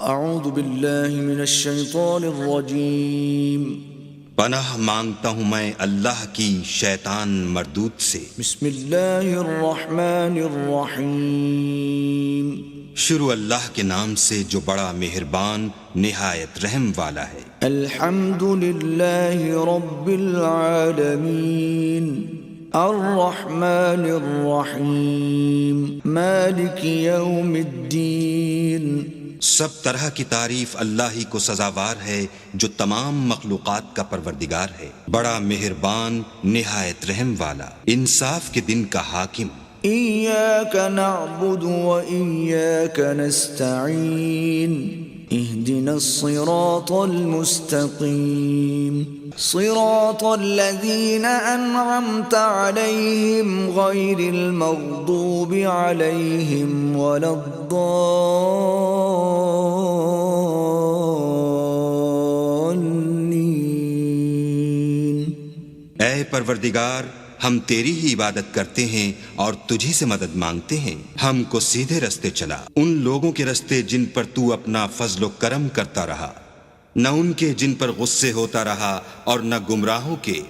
اعوذ باللہ من الشیطان الرجیم پناہ مانگتا ہوں میں اللہ کی شیطان مردود سے۔ بسم اللہ الرحمن الرحیم شروع اللہ کے نام سے جو بڑا مہربان نہایت رحم والا ہے۔ الحمد للہ رب العالمین الرحمن الرحیم مالک یوم الدین۔ سب طرح کی تعریف اللہ ہی کو سزاوار ہے جو تمام مخلوقات کا پروردگار ہے، بڑا مہربان نہایت رحم والا، انصاف کے دن کا حاکم۔ ایاک نعبد و ایاک نستعین اہدنا الصراط المستقیم صراط الذین انعمت علیہم غیر المغضوب علیہم ولا الضالین۔ اے پروردگار، ہم تیری ہی عبادت کرتے ہیں اور تجھی سے مدد مانگتے ہیں، ہم کو سیدھے رستے چلا، ان لوگوں کے رستے جن پر تو اپنا فضل و کرم کرتا رہا، نہ ان کے جن پر غصے ہوتا رہا، اور نہ گمراہوں کے